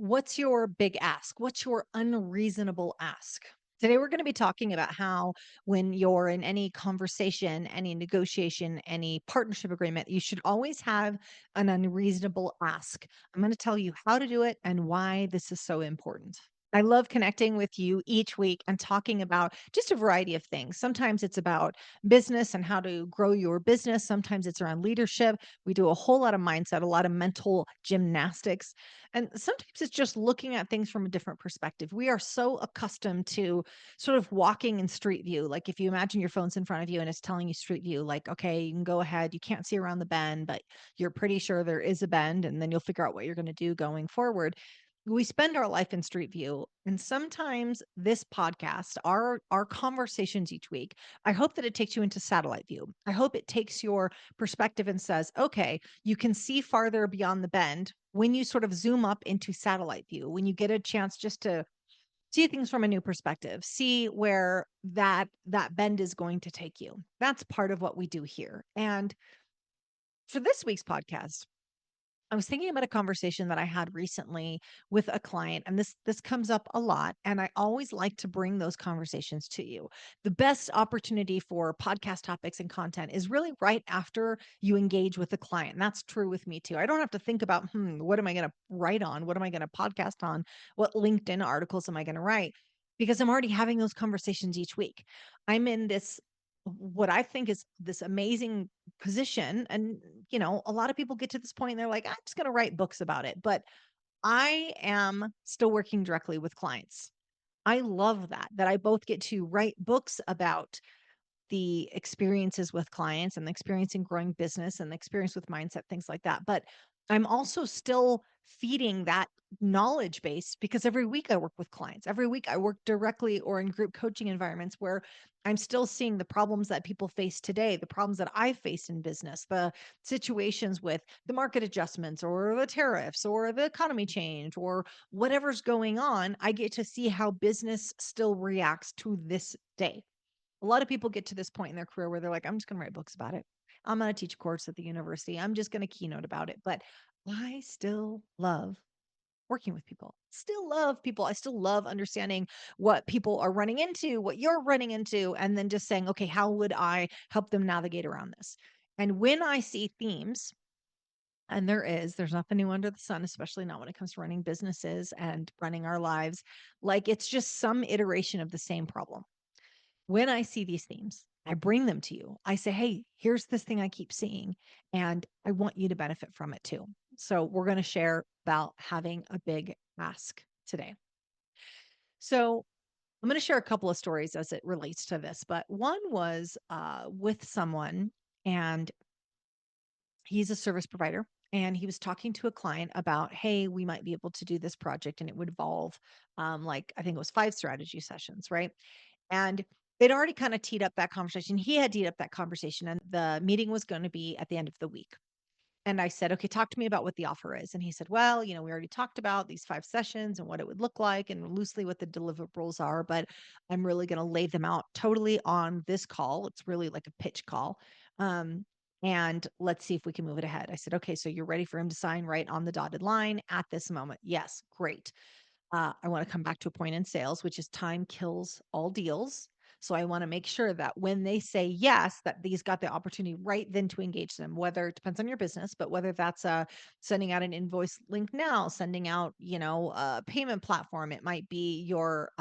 What's your big ask? What's your unreasonable ask? Today, we're going to be talking about how, when you're in any conversation, any negotiation, any partnership agreement, you should always have an unreasonable ask. I'm going to tell you how to do it and why this is so important. I love connecting with you each week and talking about just a variety of things. Sometimes it's about business and how to grow your business. Sometimes it's around leadership. We do a whole lot of mindset, a lot of mental gymnastics. And sometimes it's just looking at things from a different perspective. We are so accustomed to sort of walking in street view. Like if you imagine your phone's in front of you and it's telling you street view, like, okay, you can go ahead. You can't see around the bend, but you're pretty sure there is a bend. And then you'll figure out what you're going to do going forward. We spend our life in street view, and sometimes this podcast, our conversations each week, I hope that it takes you into satellite view. I hope it takes your perspective and says, okay, you can see farther beyond the bend when you sort of zoom up into satellite view, when you get a chance just to see things from a new perspective, see where that bend is going to take you. That's part of what we do here. And for this week's podcast, I was thinking about a conversation that I had recently with a client, and this comes up a lot, and I always like to bring those conversations to you. The best opportunity for podcast topics and content is really right after you engage with the client. And that's true with me too. I don't have to think about, what am I going to write on? What am I going to podcast on? What LinkedIn articles am I going to write? Because I'm already having those conversations each week. I'm in this what I think is this amazing position. And, a lot of people get to this point and they're like, I'm just going to write books about it. But I am still working directly with clients. I love that I both get to write books about the experiences with clients and the experience in growing business and the experience with mindset, things like that. But I'm also still feeding that knowledge base because every week I work with clients. Every week I work directly or in group coaching environments where I'm still seeing the problems that people face today, the problems that I faced in business, the situations with the market adjustments or the tariffs or the economy change or whatever's going on. I get to see how business still reacts to this day. A lot of people get to this point in their career where they're like, I'm just going to write books about it. I'm going to teach a course at the university. I'm just going to keynote about it. But I still love working with people. Still love people. I still love understanding what people are running into, what you're running into, and then just saying, okay, how would I help them navigate around this? And when I see themes, and there's nothing new under the sun, especially not when it comes to running businesses and running our lives. Like it's just some iteration of the same problem. When I see these themes, I bring them to you. I say, hey, here's this thing I keep seeing, and I want you to benefit from it too. So, we're going to share about having a big ask today. So, I'm going to share a couple of stories as it relates to this, but one was with someone, and he's a service provider. And he was talking to a client about, hey, we might be able to do this project, and it would involve, like, I think it was 5 strategy sessions, right? And they'd already kind of teed up that conversation. He had teed up that conversation, and the meeting was going to be at the end of the week. And I said, okay, talk to me about what the offer is. And he said, well, we already talked about these 5 sessions and what it would look like and loosely what the deliverables are, but I'm really going to lay them out totally on this call. It's really like a pitch call. Um, and let's see if we can move it ahead. I said, okay, so you're ready for him to sign right on the dotted line at this moment. Yes, great. I want to come back to a point in sales, which is time kills all deals. So I want to make sure that when they say yes, that these got the opportunity right then to engage them, whether it depends on your business, but whether that's sending out an invoice link now, sending out, a payment platform, it might be your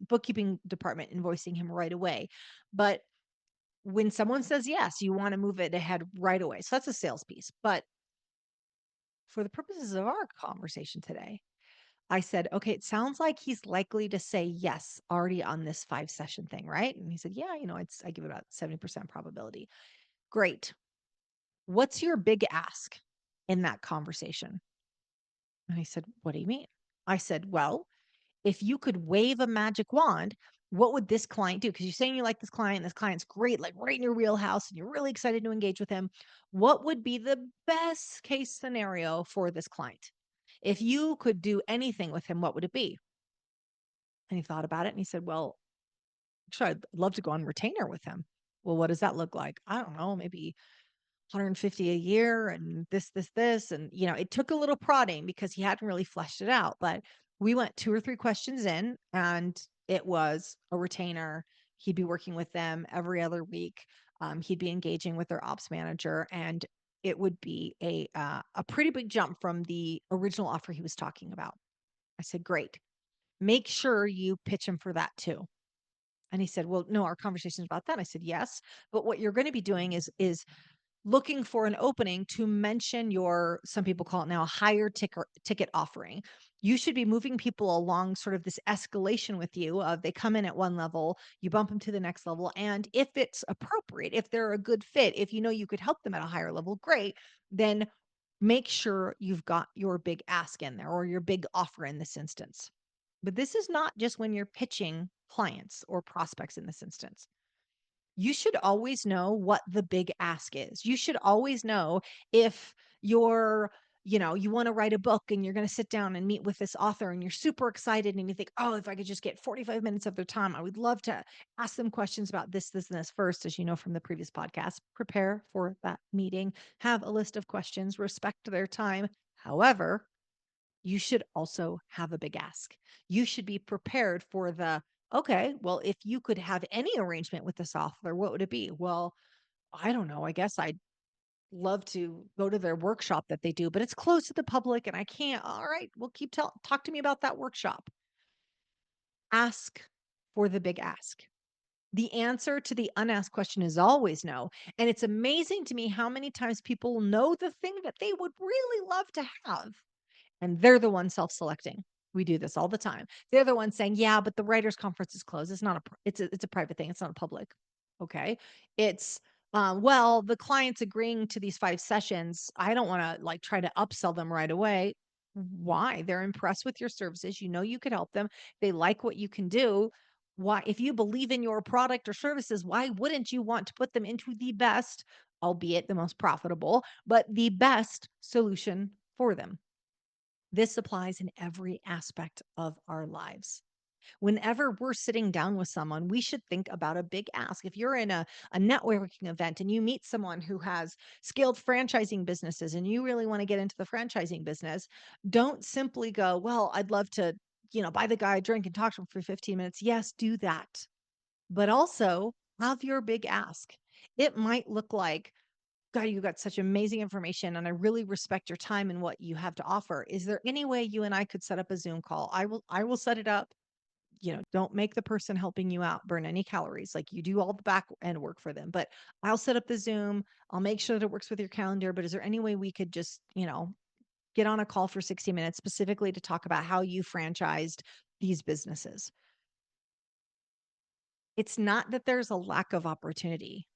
bookkeeping department invoicing him right away. But when someone says yes, you want to move it ahead right away. So that's a sales piece. But for the purposes of our conversation today, I said, okay, it sounds like he's likely to say yes already on this 5 session thing, right? And he said, yeah, I give it about 70% probability. Great. What's your big ask in that conversation? And he said, what do you mean? I said, well, if you could wave a magic wand, what would this client do? Because you're saying you like this client's great, like right in your wheelhouse, and you're really excited to engage with him. What would be the best case scenario for this client? If you could do anything with him, what would it be? And he thought about it and he said, well, actually, I'd love to go on retainer with him. Well, what does that look like? I don't know, maybe 150 a year and this. And, it took a little prodding because he hadn't really fleshed it out. But we went 2 or 3 questions in, and it was a retainer. He'd be working with them every other week. He'd be engaging with their ops manager, and it would be a pretty big jump from the original offer he was talking about. I said, great. Make sure you pitch him for that too. And he said, well, no, our conversation's about that. I said, yes, but what you're going to be doing is looking for an opening to mention your, some people call it now, a higher ticket offering. You should be moving people along sort of this escalation with you of, they come in at one level, you bump them to the next level. And if it's appropriate, if they're a good fit, if you know you could help them at a higher level, great. Then make sure you've got your big ask in there, or your big offer in this instance. But this is not just when you're pitching clients or prospects in this instance. You should always know what the big ask is. You should always know if you're, you want to write a book and you're going to sit down and meet with this author and you're super excited and you think, oh, if I could just get 45 minutes of their time, I would love to ask them questions about this, and this. First, as you know from the previous podcast, prepare for that meeting, have a list of questions, respect their time. However, you should also have a big ask. You should be prepared for the, okay, well, if you could have any arrangement with this author, what would it be? Well, I don't know. I guess I'd love to go to their workshop that they do, but it's closed to the public and I can't. All right, well, talk to me about that workshop. Ask for the big ask. The answer to the unasked question is always no. And it's amazing to me how many times people know the thing that they would really love to have, and they're the ones self-selecting. We do this all the time. They're the ones saying, "Yeah, but the writers conference is closed. It's not it's a private thing. It's not a public." Okay. It's well, the client's agreeing to these 5 sessions. I don't want to like try to upsell them right away. Why? They're impressed with your services. You know you could help them. They like what you can do. Why, if you believe in your product or services, why wouldn't you want to put them into the best, albeit the most profitable, but the best solution for them? This applies in every aspect of our lives. Whenever we're sitting down with someone, we should think about a big ask. If you're in a networking event and you meet someone who has scaled franchising businesses and you really want to get into the franchising business, don't simply go, well, I'd love to, buy the guy a drink and talk to him for 15 minutes. Yes, do that. But also have your big ask. It might look like, God, you got such amazing information and I really respect your time and what you have to offer. Is there any way you and I could set up a Zoom call? I will set it up. Don't make the person helping you out burn any calories. Like, you do all the back end work for them, but I'll set up the Zoom. I'll make sure that it works with your calendar. But is there any way we could just, get on a call for 60 minutes specifically to talk about how you franchised these businesses? It's not that there's a lack of opportunity.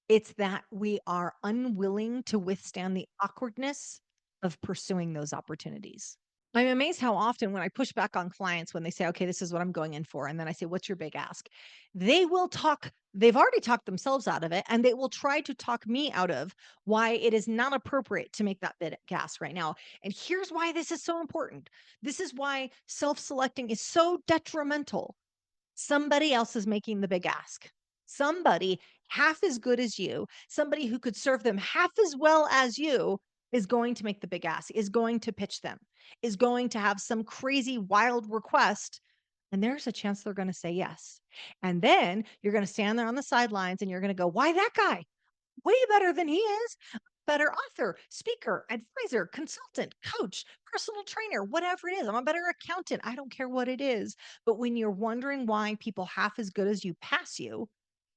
It's that we are unwilling to withstand the awkwardness of pursuing those opportunities. I'm amazed how often when I push back on clients, when they say, okay, this is what I'm going in for, and then I say, what's your big ask? They've already talked themselves out of it, and they will try to talk me out of why it is not appropriate to make that big ask right now. And here's why this is so important. This is why self selecting is so detrimental. Somebody else is making the big ask. Somebody half as good as you, somebody who could serve them half as well as you, is going to make the big ask, is going to pitch them, is going to have some crazy wild request. And there's a chance they're going to say yes. And then you're going to stand there on the sidelines and you're going to go, why that guy? Way better than he is. Better author, speaker, advisor, consultant, coach, personal trainer, whatever it is. I'm a better accountant. I don't care what it is. But when you're wondering why people half as good as you pass you,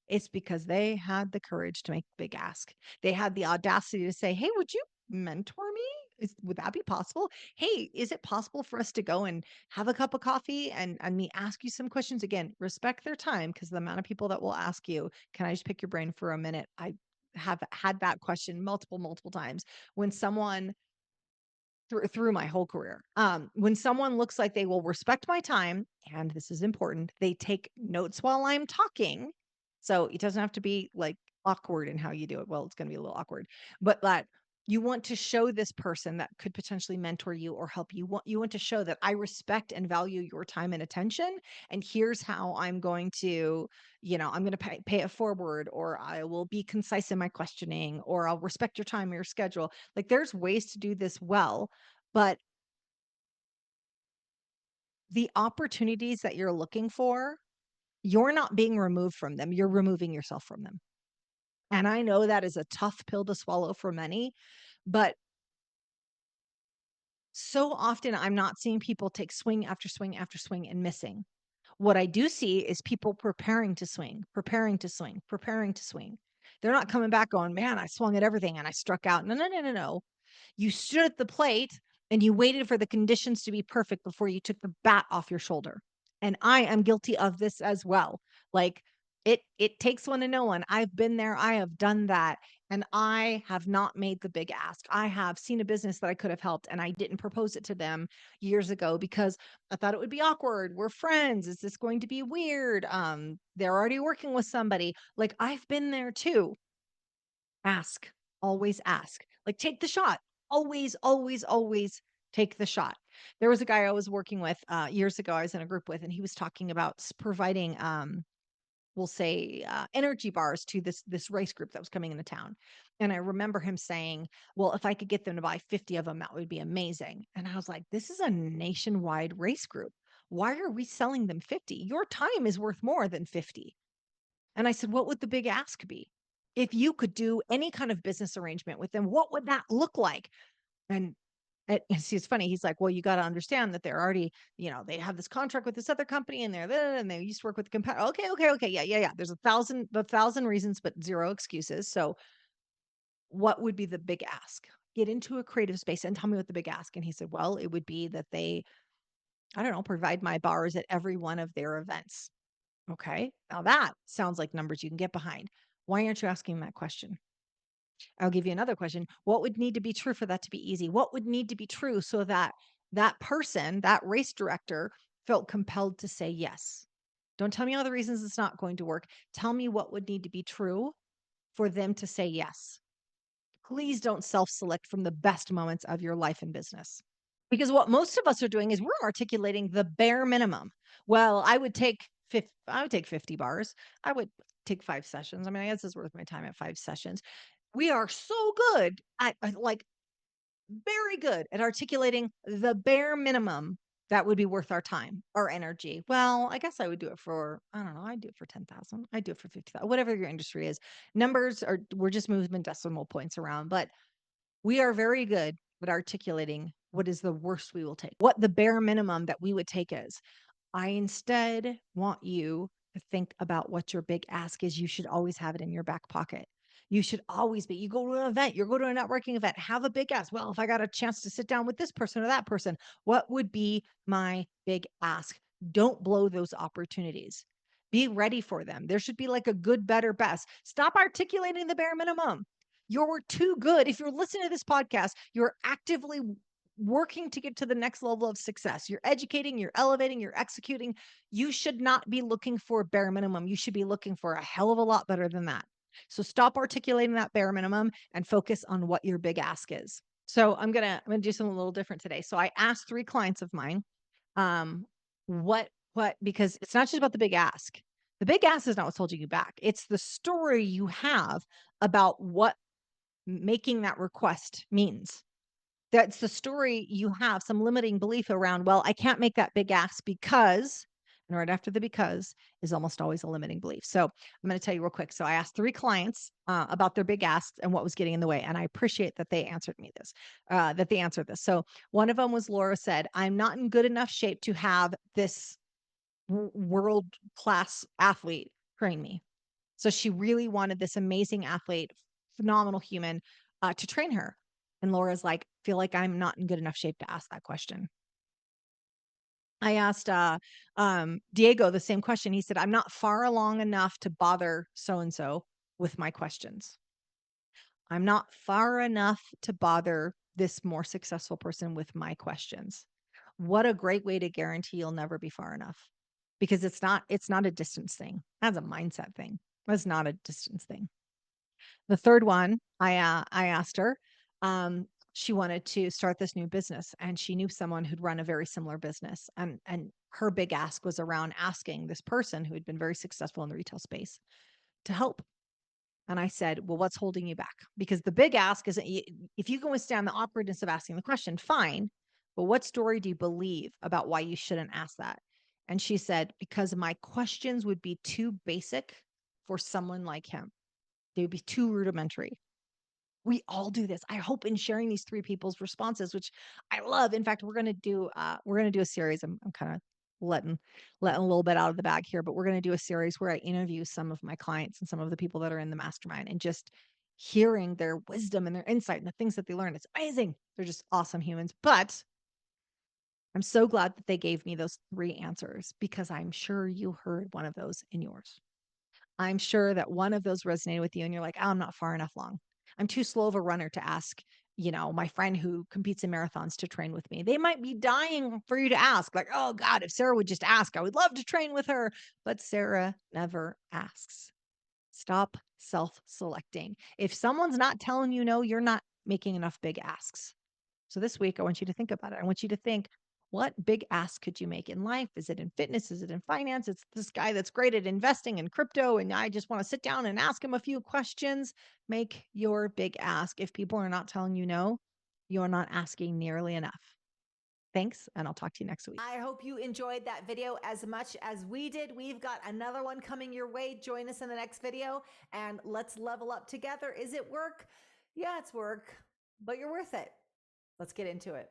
it's because they had the courage to make the big ask. They had the audacity to say, hey, would you mentor me? Would that be possible? Hey, is it possible for us to go and have a cup of coffee and me ask you some questions? Again, respect their time, because the amount of people that will ask you, can I just pick your brain for a minute? I have had that question multiple times when someone, through my whole career. When someone looks like they will respect my time, and this is important, they take notes while I'm talking. So it doesn't have to be like awkward in how you do it. Well, it's going to be a little awkward, but that You want to show this person that could potentially mentor you or help you. You want to show that I respect and value your time and attention. And here's how I'm going to, I'm going to pay it forward, or I will be concise in my questioning, or I'll respect your time or your schedule. Like there's ways to do this well, but the opportunities that you're looking for, you're not being removed from them. You're removing yourself from them. And I know that is a tough pill to swallow for many, but so often I'm not seeing people take swing after swing after swing and missing. What I do see is people preparing to swing, preparing to swing, preparing to swing. They're not coming back going, man, I swung at everything and I struck out. No, no, no, no, no. You stood at the plate and you waited for the conditions to be perfect before you took the bat off your shoulder. And I am guilty of this as well. Like it takes one to know one. I've been there, I have done that, and I have not made the big ask. I have seen a business that I could have helped and I didn't propose it to them years ago because I thought it would be awkward. We're friends. Is this going to be weird? They're already working with somebody. Like I've been there too. Ask, always ask. Like take the shot. Always, always, always take the shot. There was a guy I was working with years ago. I was in a group with, and he was talking about providing, we'll say, energy bars to this race group that was coming into town. And I remember him saying, "Well, if I could get them to buy 50 of them, that would be amazing." And I was like, "This is a nationwide race group. Why are we selling them 50? Your time is worth more than 50." And I said, "What would the big ask be? If you could do any kind of business arrangement with them, what would that look like?" And and see, it's funny. He's like, "Well, you got to understand that they're already, they have this contract with this other company, and and they used to work with the competitor." Okay, okay, okay, yeah, yeah, yeah. There's a thousand reasons, but zero excuses. So, what would be the big ask? Get into a creative space and tell me what the big ask. And he said, "Well, it would be that they, I don't know, provide my bars at every one of their events." Okay, now that sounds like numbers you can get behind. Why aren't you asking that question? I'll give you another question. What would need to be true for that to be easy? What would need to be true so that that person, that race director, felt compelled to say yes? Don't tell me all the reasons it's not going to work. Tell me what would need to be true for them to say yes. Please don't self select from the best moments of your life and business. Because what most of us are doing is we're articulating the bare minimum. Well, I would take 50 bars. I would take 5 sessions. I mean, I guess it's worth my time at 5 sessions. We are so good at, like, very good at articulating the bare minimum that would be worth our time, our energy. Well, I guess I would do it for, I don't know, I'd do it for 10,000. I'd do it for 50,000, whatever your industry is. We're just moving decimal points around, but we are very good at articulating what is the worst we will take, what the bare minimum that we would take is. I instead want you to think about what your big ask is. You should always have it in your back pocket. You should always you go to an event, you're going to a networking event, have a big ask. Well, if I got a chance to sit down with this person or that person, what would be my big ask? Don't blow those opportunities. Be ready for them. There should be like a good, better, best. Stop articulating the bare minimum. You're too good. If you're listening to this podcast, you're actively working to get to the next level of success. You're educating, you're elevating, you're executing. You should not be looking for bare minimum. You should be looking for a hell of a lot better than that. So stop articulating that bare minimum and focus on what your big ask is. So I'm gonna do something a little different today. So I asked 3 clients of mine, um, what because it's not just about the big ask. The big ask is not what's holding you back. It's the story you have about what making that request means. That's the story you have, some limiting belief around, well, I can't make that big ask because, and right after the because is almost always a limiting belief. So I'm going to tell you real quick. So I asked 3 clients about their big asks and what was getting in the way. And I appreciate that they answered me this, that they answered this. So one of them was Laura said, I'm not in good enough shape to have this world class athlete train me. So she really wanted this amazing athlete, phenomenal human, to train her. And Laura's like, feel like I'm not in good enough shape to ask that question. I asked Diego the same question. He said, I'm not far along enough to bother so and so with my questions. I'm not far enough to bother this more successful person with my questions. What a great way to guarantee you'll never be far enough, because it's not a distance thing. That's a mindset thing. That's not a distance thing. The third one, I asked her, She wanted to start this new business and she knew someone who'd run a very similar business. And her big ask was around asking this person who had been very successful in the retail space to help. And I said, well, what's holding you back? Because the big ask is if you can withstand the awkwardness of asking the question, fine. But what story do you believe about why you shouldn't ask that? And she said, because my questions would be too basic for someone like him. They would be too rudimentary. We all do this. I hope in sharing these three people's responses, which I love. In fact, we're gonna do a series. I'm kind of letting a little bit out of the bag here, but we're gonna do a series where I interview some of my clients and some of the people that are in the mastermind and just hearing their wisdom and their insight and the things that they learn. It's amazing. They're just awesome humans. But I'm so glad that they gave me those three answers because I'm sure you heard one of those in yours. I'm sure that one of those resonated with you and you're like, "Oh, I'm not far enough along. I'm too slow of a runner to ask, my friend who competes in marathons to train with me." They might be dying for you to ask, like, "Oh God, if Sarah would just ask, I would love to train with her." But Sarah never asks. Stop self-selecting. If someone's not telling you no, you're not making enough big asks. So this week, I want you to think about it. I want you to think, what big ask could you make in life? Is it in fitness? Is it in finance? It's this guy that's great at investing in crypto, and I just want to sit down and ask him a few questions. Make your big ask. If people are not telling you no, you're not asking nearly enough. Thanks, and I'll talk to you next week. I hope you enjoyed that video as much as we did. We've got another one coming your way. Join us in the next video, and let's level up together. Is it work? Yeah, it's work, but you're worth it. Let's get into it.